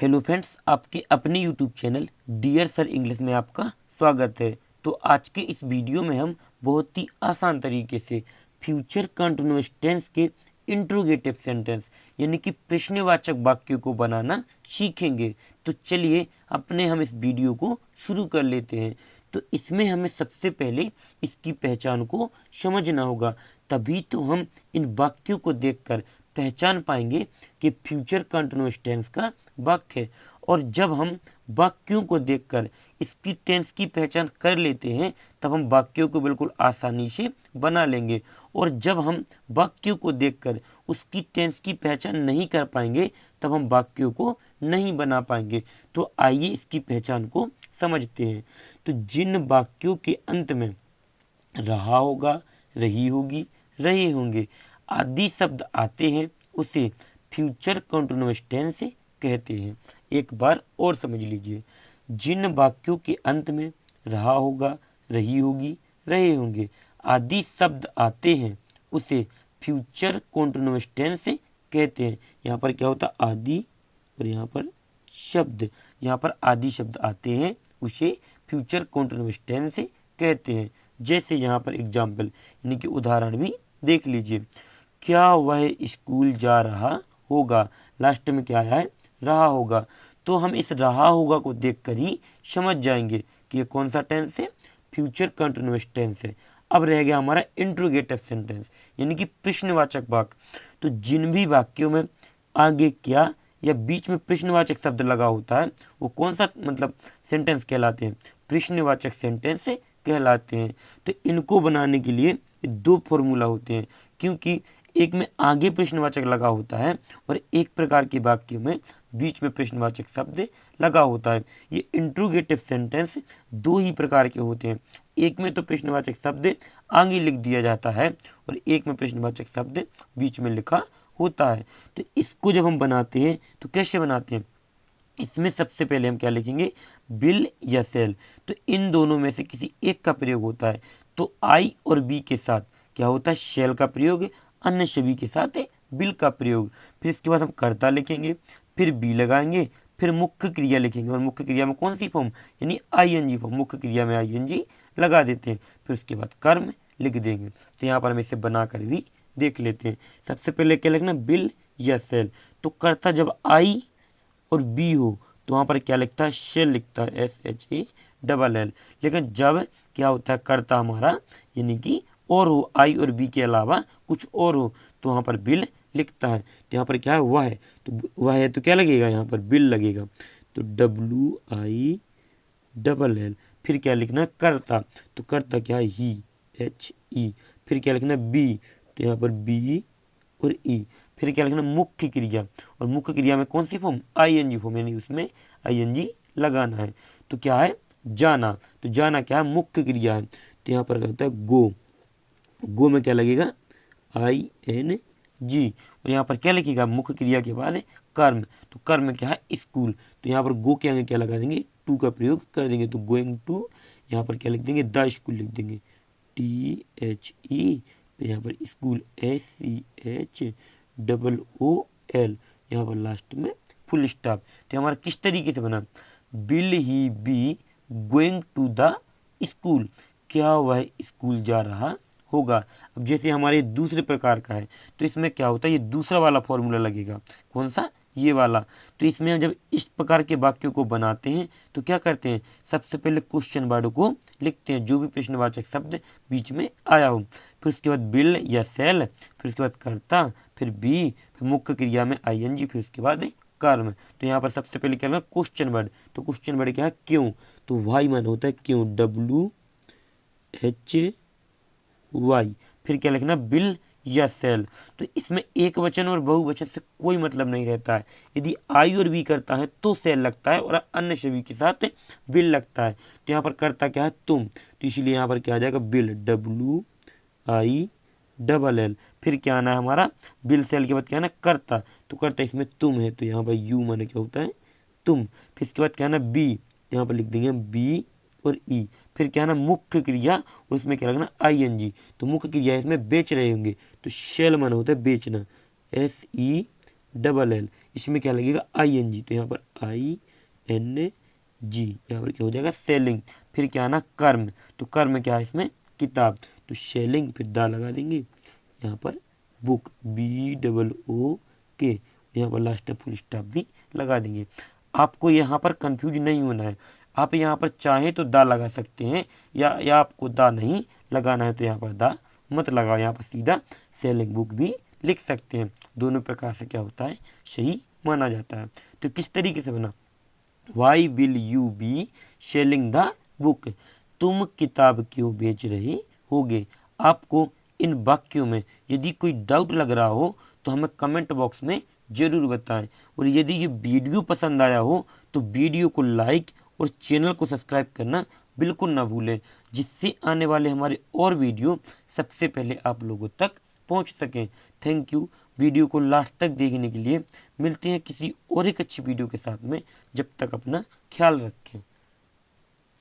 Hello friends, आपके अपने YouTube channel dear sir English में आपका स्वागत है। तो आज के इस वीडियो में हम बहुत ही आसान तरीके से फ्यूचर कंटीन्यूअस टेंस के इंट्रोगेटिव सेंटेंस यानी कि प्रश्नवाचक वाक्यों को बनाना सीखेंगे। तो चलिए हम इस वीडियो को शुरू कर लेते हैं। तो इसमें हमें सबसे पहले इसकी पहचान को समझना होगा, तभी तो हम इन वाक्यों को देखकर पहचान पाएंगे कि फ्यूचर कंटीन्यूअस टेंस का वाक्य है। और जब हम वाक्यों को देखकर इसकी टेंस की पहचान कर लेते हैं तब हम वाक्यों को बिल्कुल आसानी से बना लेंगे। और जब हम वाक्यों को देखकर उसकी टेंस की पहचान नहीं कर पाएंगे तब हम वाक्यों को नहीं बना पाएंगे। तो आइए इसकी पहचान को समझते हैं। तो जिन वाक्यों के अंत में रहा होगा, रही होगी, रहे होंगे आदि शब्द आते हैं उसे फ्यूचर कंटीन्यूअस टेंस कहते हैं। एक बार और समझ लीजिए, जिन वाक्यों के अंत में रहा होगा, रही होगी, रहे होंगे आदि शब्द आते हैं उसे फ्यूचर कंटीन्यूअस टेंस कहते हैं। यहाँ पर क्या होता है, आदि, और यहाँ पर शब्द, यहाँ पर आदि शब्द आते हैं उसे फ्यूचर कंटीन्यूअस टेंस कहते हैं। जैसे यहाँ पर एग्जाम्पल यानी कि उदाहरण भी देख लीजिए। क्या वह स्कूल जा रहा होगा, लास्ट में क्या है, रहा होगा। तो हम इस रहा होगा को देखकर ही समझ जाएंगे कि ये कौन सा टेंस है, फ्यूचर कंटीन्यूअस टेंस है। अब रह गया हमारा इंट्रोगेटिव सेंटेंस यानी कि प्रश्नवाचक वाक्य। तो जिन भी वाक्यों में आगे क्या या बीच में प्रश्नवाचक शब्द लगा होता है वो कौन सा सेंटेंस कहलाते हैं, प्रश्नवाचक सेंटेंस कहलाते हैं। तो इनको बनाने के लिए दो फॉर्मूला होते हैं, क्योंकि एक में आगे प्रश्नवाचक लगा होता है और एक प्रकार के वाक्य में बीच में प्रश्नवाचक शब्द लगा होता है। ये इंट्रोगेटिव सेंटेंस दो ही प्रकार के होते हैं, एक में तो प्रश्नवाचक शब्द आगे लिख दिया जाता है और एक में प्रश्नवाचक शब्द बीच में लिखा होता है। तो इसको जब हम बनाते हैं तो कैसे बनाते हैं, इसमें सबसे पहले हम क्या लिखेंगे, बिल या सेल। तो इन दोनों में से किसी एक का प्रयोग होता है। तो आई और बी के साथ क्या होता है, शेल का प्रयोग, अन्य सभी के साथ बिल का प्रयोग। फिर इसके बाद हम कर्ता लिखेंगे, फिर बी लगाएंगे, फिर मुख्य क्रिया लिखेंगे और मुख्य क्रिया में कौन सी फॉर्म यानी आईएनजी फॉर्म, मुख्य क्रिया में आईएनजी लगा देते हैं। फिर उसके बाद कर्म लिख देंगे। तो यहाँ पर हम इसे बनाकर भी देख लेते हैं। सबसे पहले क्या लिखना, बिल या सेल। तो कर्ता जब आई और बी हो तो वहाँ पर क्या लिखता है, शेल लिखता है, SHALL। लेकिन जब क्या होता है, कर्ता हमारा यानी कि और हो, आई और बी के अलावा कुछ और हो तो वहाँ पर बिल लिखता है। तो यहाँ पर क्या है, वह है, तो वह है तो क्या लगेगा, यहाँ पर बिल लगेगा। तो WILL। फिर क्या लिखना, कर्ता। तो कर्ता क्या है, ही, HE। फिर क्या लिखना, बी। तो यहाँ पर बी और ई। फिर क्या लिखना, मुख्य क्रिया। और मुख्य क्रिया में कौन सी फॉर्म, आईएनजी फॉर्म, यानी उसमें आईएनजी लगाना है। तो क्या है, जाना। तो जाना क्या है, मुख्य क्रिया है। तो यहाँ पर कहता है गो। गो में क्या लगेगा, ING। और यहाँ पर क्या लिखेगा, मुख्य क्रिया के बाद कर्म। तो कर्म क्या है, स्कूल। तो यहाँ पर गो के आगे क्या लगा देंगे, टू का प्रयोग कर देंगे। तो गोइंग टू, यहाँ पर क्या लिख देंगे, द स्कूल लिख देंगे, THE। तो यहाँ पर स्कूल, SCHOOL। यहाँ पर लास्ट में फुल स्टॉप। तो हमारा किस तरीके से बना, will he be going to the school, क्या वह स्कूल जा रहा होगा। अब जैसे हमारे दूसरे प्रकार का है तो इसमें क्या होता है, ये दूसरा वाला फॉर्मूला लगेगा, कौन सा, ये वाला। तो इसमें हम जब इस प्रकार के वाक्यों को बनाते हैं तो क्या करते हैं, सबसे पहले क्वेश्चन वर्ड को लिखते हैं, जो भी प्रश्नवाचक शब्द बीच में आया हो। फिर उसके बाद बिल या सेल, फिर उसके बाद कर्ता, फिर बी, फिर मुख्य क्रिया में ING, फिर उसके बाद कर्म। तो यहाँ पर सबसे पहले क्या लगना, क्वेश्चन वर्ड। तो क्वेश्चन वर्ड क्या है, क्यों। तो वाई मान होता है क्यों, WHY। फिर क्या लिखना, बिल या सेल। तो इसमें एक वचन और बहुवचन से कोई मतलब नहीं रहता है। यदि आई और बी करता है तो सेल लगता है और अन्य सभी के साथ बिल लगता है। तो यहाँ पर करता क्या है, तुम। तो इसीलिए यहाँ पर क्या आ जाएगा, बिल, WILL। फिर क्या आना है हमारा, बिल सेल के बाद क्या है ना, करता। तो करता इसमें तुम है, तो यहाँ पर यू माने क्या होता है, तुम। फिर इसके बाद क्या है ना, बी, यहाँ पर लिख देंगे बी और ई। फिर क्या है ना, मुख्य क्रिया, और इसमें क्या लगना, ING। तो मुख्य क्रिया इसमें बेच रहे होंगे, तो शेल मन होता है बेचना, डबल एल, इसमें क्या लगेगा ING, तो यहाँ पर ING, यहाँ पर क्या हो जाएगा सेलिंग। फिर क्या आना कर्म, तो कर्म क्या है इसमें किताब, तो सेलिंग, फिर दा लगा देंगे, यहाँ पर बुक BOOK, यहाँ पर लास्ट में फुल स्टॉप भी लगा देंगे। आपको यहाँ पर कंफ्यूज नहीं होना है, आप यहाँ पर चाहें तो दा लगा सकते हैं, या आपको दा नहीं लगाना है तो यहाँ पर दा मत लगाओ, यहाँ पर सीधा सेलिंग बुक भी लिख सकते हैं। दोनों प्रकार से क्या होता है सही माना जाता है। तो किस तरीके से बना, why will you be selling the book, तुम किताब क्यों बेच रहे होगे। आपको इन वाक्यों में यदि कोई डाउट लग रहा हो तो हमें कमेंट बॉक्स में ज़रूर बताएं, और यदि ये वीडियो पसंद आया हो तो वीडियो को लाइक और चैनल को सब्सक्राइब करना बिल्कुल ना भूलें, जिससे आने वाले हमारे और वीडियो सबसे पहले आप लोगों तक पहुंच सकें। थैंक यू वीडियो को लास्ट तक देखने के लिए। मिलते हैं किसी और एक अच्छी वीडियो के साथ में, जब तक अपना ख्याल रखें।